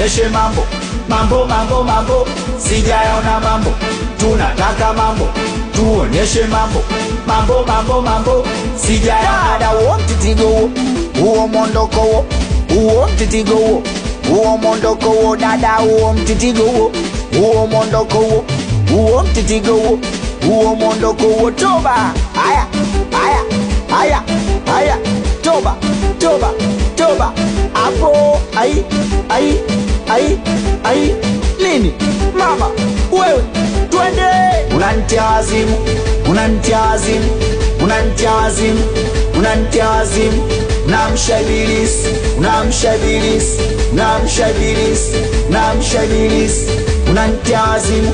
tuoneshe mambo, mambo mambo mambo, sijaona mambo, tunataka mambo, tuoneshe mambo, mambo mambo mambo, sijaona. Dada uo mtitigo uo mondoko uo mtitigo uo mondoko dada uo mtitigo uo mondoko uo mtitigo uo mondoko toba aya aya aya aya toba toba toba hapo ai ai ai ai nini mama wewe twende unanitia wazimu unanitia wazimu unanitia wazimu unanitia wazimu unamsha ibilisi unamsha ibilisi unamsha ibilisi unamsha ibilisi unanitia wazimu